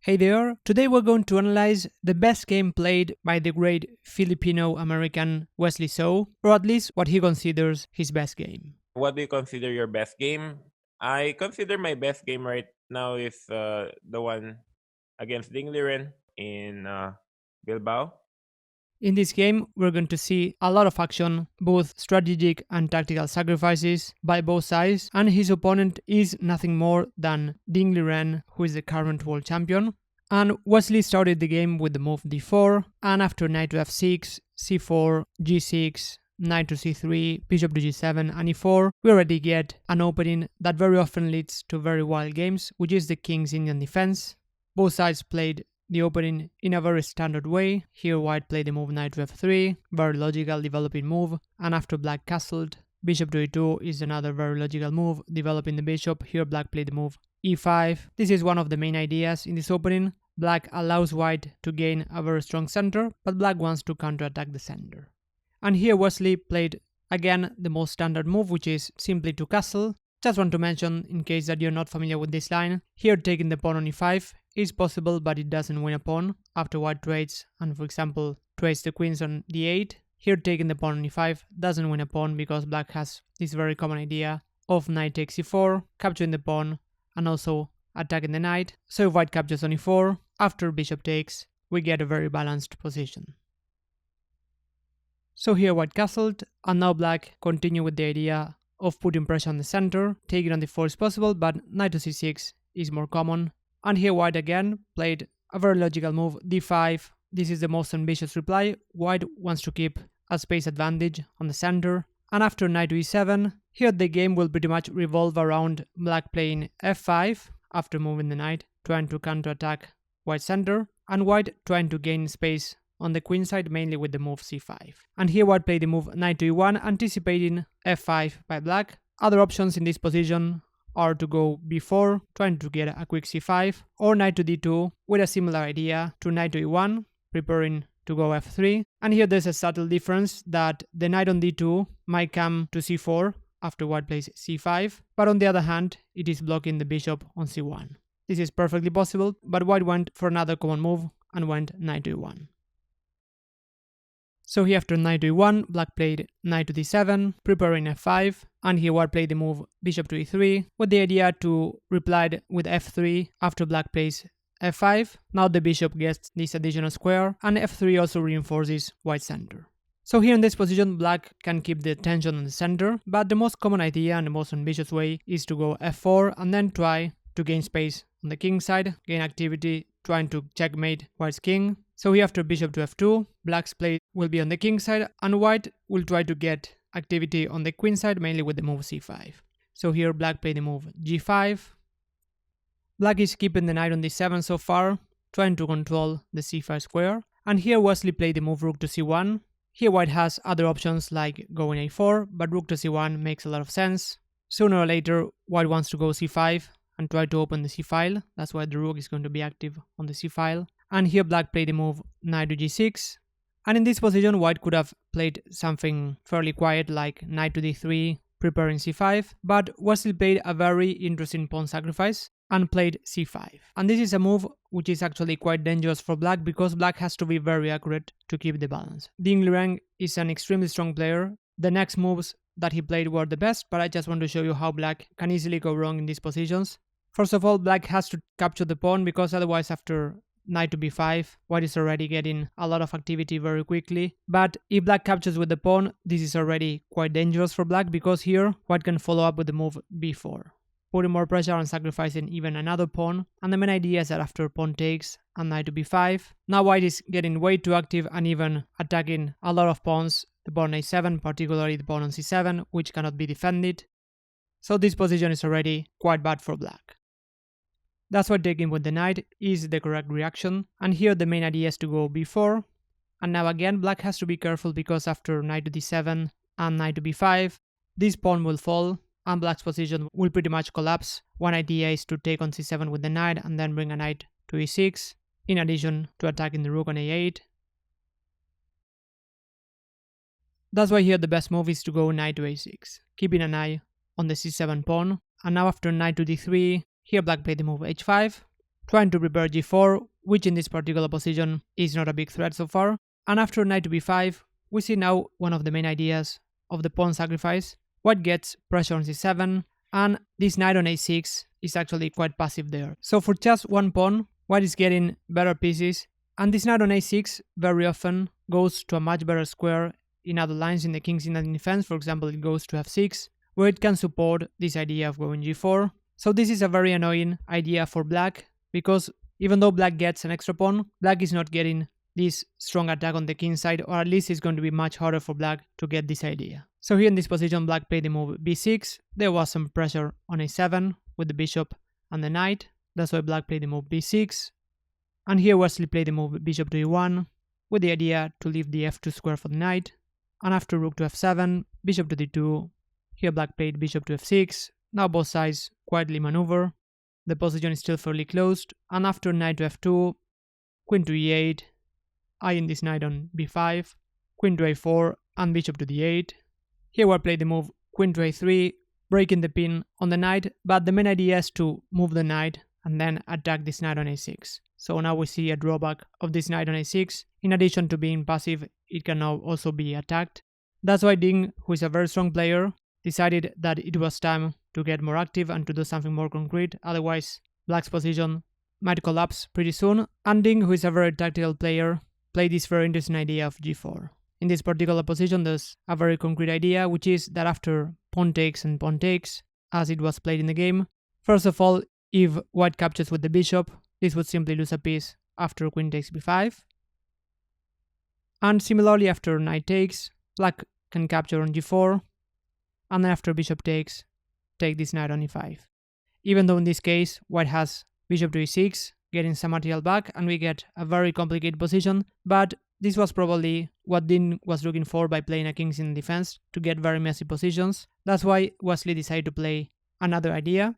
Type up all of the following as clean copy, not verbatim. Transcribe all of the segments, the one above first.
Hey there, today we're going to analyze the best game played by the great Filipino-American Wesley So, or at least what he considers his best game. What do you consider your best game? I consider my best game right now is the one against Ding Liren in Bilbao. In this game, we're going to see a lot of action, both strategic and tactical sacrifices by both sides, and his opponent is nothing more than Ding Liren, who is the current world champion. And Wesley started the game with the move d4, and after knight to f6, c4, g6, knight to c3, bishop to g7, and e4, we already get an opening that very often leads to very wild games, which is the king's Indian defense. Both sides played the opening in a very standard way. Here white played the move knight to f3, very logical developing move, and after black castled, bishop to e2 is another very logical move, developing the bishop. Here black played the move e5. This is one of the main ideas in this opening. Black allows white to gain a very strong center, but black wants to counterattack the center. And here Wesley played again the most standard move, which is simply to castle. Just want to mention, in case that you're not familiar with this line, here taking the pawn on e5 is possible, but it doesn't win a pawn after white trades and, for example, trades the queens on d8. Here taking the pawn on e5 doesn't win a pawn because black has this very common idea of knight takes e4, capturing the pawn and also attacking the knight. So if white captures on e4, after bishop takes, we get a very balanced position. So here white castled, and now black continue with the idea of putting pressure on the center. Taking on d4 is possible, but knight to c6 is more common. And here white again played a very logical move, d5. This is the most ambitious reply. White wants to keep a space advantage on the center. And after knight to e7, here the game will pretty much revolve around black playing f5 after moving the knight, trying to counterattack white's center, and white trying to gain space on the queen side, mainly with the move c5. And here white played the move knight to e1, anticipating f5 by black. Other options in this position are to go b4, trying to get a quick c5, or knight to d2 with a similar idea to knight to e1, preparing to go f3. And here there's a subtle difference that the knight on d2 might come to c4 after white plays c5, but on the other hand, it is blocking the bishop on c1. This is perfectly possible, but white went for another common move and went knight to e1. So here after knight to e1, black played knight to d7, preparing f5, and here white played the move bishop to e3, with the idea to reply with f3 after black plays f5. Now the bishop gets this additional square, and f3 also reinforces white's center. So here in this position, black can keep the tension on the center, but the most common idea and the most ambitious way is to go f4 and then try to gain space on the king side, gain activity, trying to checkmate white's king. So here after bishop to f2, black's play will be on the king side, and white will try to get activity on the queen side, mainly with the move c5. So here black played the move g5. Black is keeping the knight on d7 so far, trying to control the c5 square. And here Wesley played the move rook to c1. Here white has other options like going a4, but rook to c1 makes a lot of sense. Sooner or later, white wants to go c5 and try to open the c-file. That's why the rook is going to be active on the c-file. And here black played the move knight to g6. And in this position, white could have played something fairly quiet like knight to d3, preparing c5, but Wesley played a very interesting pawn sacrifice and played c5. And this is a move which is actually quite dangerous for black because black has to be very accurate to keep the balance. Ding Liren is an extremely strong player. The next moves that he played were the best, but I just want to show you how black can easily go wrong in these positions. First of all, black has to capture the pawn because otherwise after knight to b5, white is already getting a lot of activity very quickly. But if black captures with the pawn, this is already quite dangerous for black because here white can follow up with the move b4, putting more pressure on sacrificing even another pawn. And the main idea is that after pawn takes and knight to b5, now white is getting way too active and even attacking a lot of pawns, the pawn on a7, particularly the pawn on c7, which cannot be defended. So this position is already quite bad for black. That's why taking with the knight is the correct reaction, and here the main idea is to go b4. And now again black has to be careful because after knight to d7 and knight to b5, this pawn will fall and black's position will pretty much collapse. One idea is to take on c7 with the knight and then bring a knight to e6, in addition to attacking the rook on a8. That's why here the best move is to go knight to a6, keeping an eye on the c7 pawn. And now after knight to d3, here black played the move h5, trying to prepare g4, which in this particular position is not a big threat so far. And after knight to b5, we see now one of the main ideas of the pawn sacrifice. White gets pressure on c7, and this knight on a6 is actually quite passive there. So for just one pawn, White is getting better pieces, and this knight on a6 very often goes to a much better square in other lines in the king's inner defense. For example, it goes to f6, where it can support this idea of going g4. So this is a very annoying idea for black, because even though black gets an extra pawn, black is not getting this strong attack on the king side, or at least it's going to be much harder for black to get this idea. So here in this position, black played the move b6. There was some pressure on a7 with the bishop and the knight. That's why black played the move b6. And here Wesley played the move bishop to e1 with the idea to leave the f2 square for the knight. And after rook to f7, bishop to d2. Here black played bishop to f6. Now both sides quietly maneuver. The position is still fairly closed. And after knight to f2, queen to e8, eyeing this knight on b5, queen to a4, and bishop to d8. Here White played the move queen to a3, breaking the pin on the knight, but the main idea is to move the knight and then attack this knight on a6. So now we see a drawback of this knight on a6. In addition to being passive, it can now also be attacked. That's why Ding, who is a very strong player, decided that it was time to get more active and to do something more concrete, otherwise black's position might collapse pretty soon. And Ding, who is a very tactical player, played this very interesting idea of g4. In this particular position, there's a very concrete idea, which is that after pawn takes and pawn takes, as it was played in the game, first of all, if White captures with the bishop, this would simply lose a piece after queen takes b5. And similarly, after knight takes, black can capture on g4, and then after bishop takes, take this knight on e5. Even though in this case, White has bishop to e6, getting some material back, and we get a very complicated position, but this was probably what Ding was looking for by playing a king's in defense, to get very messy positions. That's why Wesley decided to play another idea.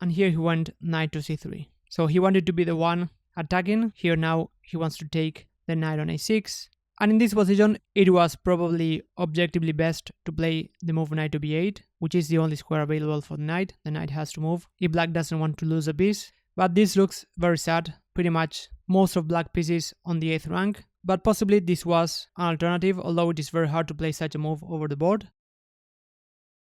And here he went knight to c3. So he wanted to be the one attacking. Here now he wants to take the knight on a6. And in this position, it was probably objectively best to play the move knight to b8, which is the only square available for the knight. The knight has to move if black doesn't want to lose a piece. But this looks very sad. Pretty much most of black pieces on the 8th rank. But possibly this was an alternative, although it is very hard to play such a move over the board.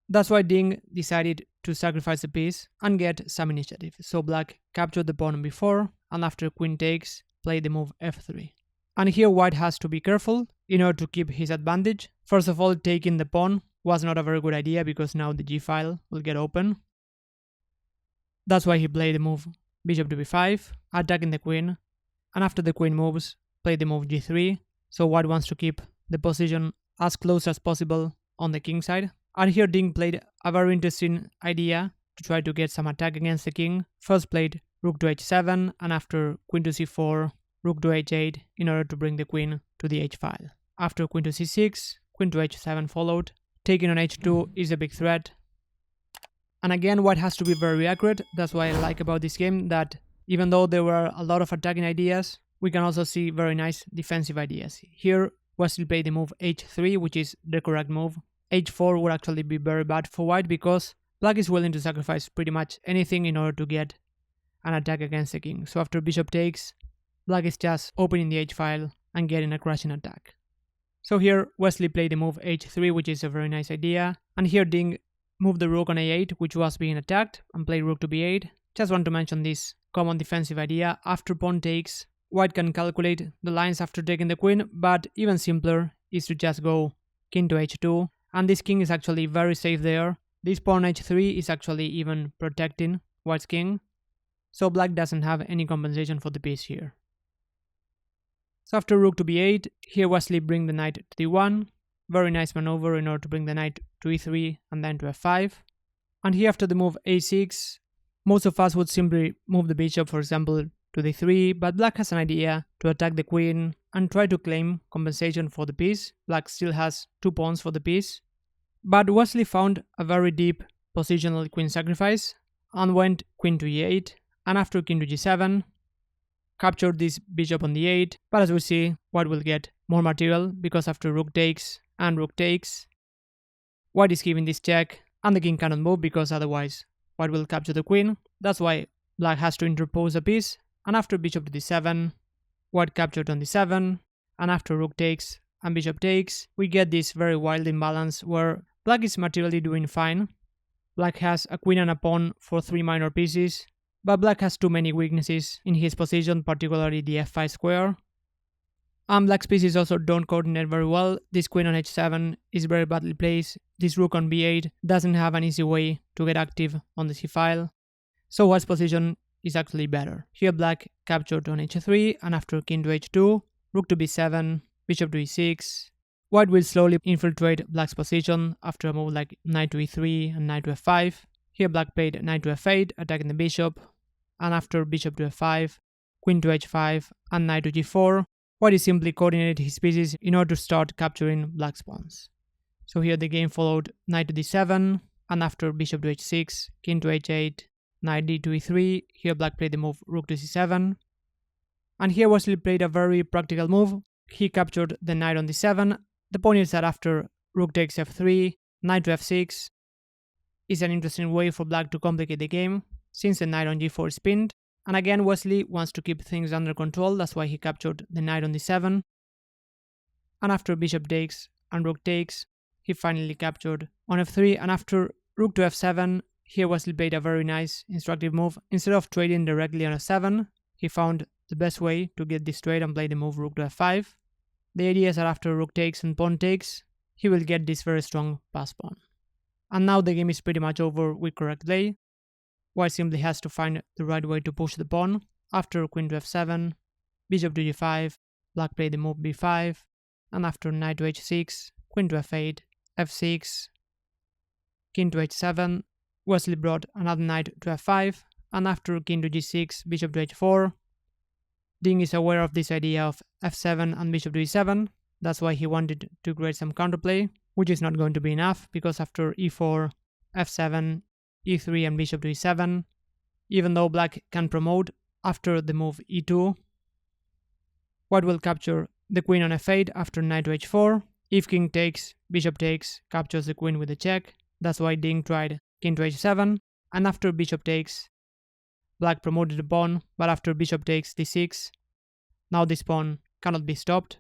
That's why Ding decided to sacrifice a piece and get some initiative. So black captured the pawn on b4, and after queen takes, played the move f3. And here White has to be careful in order to keep his advantage. First of all, taking the pawn was not a very good idea because now the g-file will get open. That's why he played the move bishop to b5, attacking the queen, and after the queen moves, play the move g3. So White wants to keep the position as close as possible on the king side. And here Ding played a very interesting idea to try to get some attack against the king. First played rook to h7, and after queen to c4, rook to h8 in order to bring the queen to the h-file. After queen to c6, queen to h7 followed. Taking on h2 is a big threat. And again, White has to be very accurate. That's what I like about this game, that even though there were a lot of attacking ideas, we can also see very nice defensive ideas. Here, Wesley played the move h3, which is the correct move. h4 would actually be very bad for White because black is willing to sacrifice pretty much anything in order to get an attack against the king. So after bishop takes, black is just opening the h-file and getting a crushing attack. So here, Wesley played the move h3, which is a very nice idea. And here Ding moved the rook on a8, which was being attacked, and played rook to b8. Just want to mention this common defensive idea. After pawn takes, White can calculate the lines after taking the queen, but even simpler is to just go king to h2. And this king is actually very safe there. This pawn h3 is actually even protecting White's king. So black doesn't have any compensation for the piece here. So after rook to b8, here Wesley brings the knight to d1. Very nice maneuver in order to bring the knight to e3 and then to f5. And here after the move a6, most of us would simply move the bishop, for example, to d3, but black has an idea to attack the queen and try to claim compensation for the piece. Black still has 2 pawns for the piece. But Wesley found a very deep positional queen sacrifice and went queen to e8, and after king to g7, captured this bishop on the 8, but as we see, White will get more material because after rook takes and rook takes, White is giving this check and the king cannot move because otherwise White will capture the queen. That's why black has to interpose a piece, and after bishop to d7, white captured on d7, and after rook takes and bishop takes, we get this very wild imbalance where black is materially doing fine. Black has a queen and a pawn for 3 minor pieces, but black has too many weaknesses in his position, particularly the f5 square. And black's pieces also don't coordinate very well. This queen on h7 is very badly placed. This rook on b8 doesn't have an easy way to get active on the c file. So white's position is actually better. Here black captured on h3, and after king to h2, rook to b7, bishop to e6. White will slowly infiltrate black's position after a move like knight to e3 and knight to f5. Here black played knight to f8, attacking the bishop, and after bishop to f5, queen to h5, and knight to g4, white is simply coordinated his pieces in order to start capturing black's pawns. So here the game followed knight to d7, and after bishop to h6, king to h8, knight d to e3, here black played the move rook to c7. And here Wesley played a very practical move. He captured the knight on d7. The point is that after rook takes f3, knight to f6 is an interesting way for black to complicate the game, since the knight on g4 is pinned. And again, Wesley wants to keep things under control, that's why he captured the knight on d7. And after bishop takes and rook takes, he finally captured on f3, and after rook to f7, here Wesley played a very nice instructive move. Instead of trading directly on f7, he found the best way to get this trade and play the move rook to f5. The idea is that after rook takes and pawn takes, he will get this very strong pass pawn. And now the game is pretty much over with correct play. White simply has to find the right way to push the pawn. After queen to f7, bishop to g5, black played the move b5, and after knight to h6, queen to f8, f6, king to h7, Wesley brought another knight to f5, and after king to g6, bishop to h4. Ding is aware of this idea of f7 and bishop to e7, that's why he wanted to create some counterplay, which is not going to be enough, because after e4, f7, e3 and bishop to e7, even though black can promote after the move e2, white will capture the queen on f8 after knight to h4. If king takes, bishop takes, captures the queen with a check, that's why Ding tried king to h7, and after bishop takes, black promoted the pawn, but after bishop takes d6, now this pawn cannot be stopped.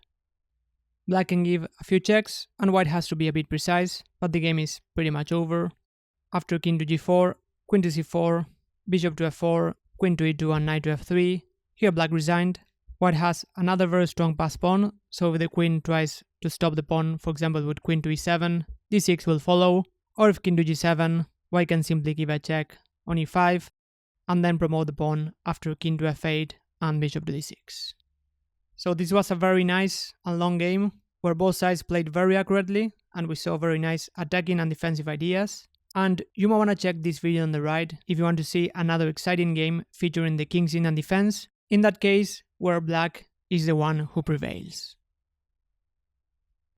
Black can give a few checks, and white has to be a bit precise, but the game is pretty much over. After king to g4, queen to c4, bishop to f4, queen to e2 and knight to f3, here black resigned. White has another very strong pass pawn, so if the queen tries to stop the pawn, for example with queen to e7, d6 will follow, or if king to g7, white can simply give a check on e5, and then promote the pawn after king to f8 and bishop to d6. So this was a very nice and long game, where both sides played very accurately, and we saw very nice attacking and defensive ideas. And you might want to check this video on the right if you want to see another exciting game featuring the kings in and defense, in that case where black is the one who prevails.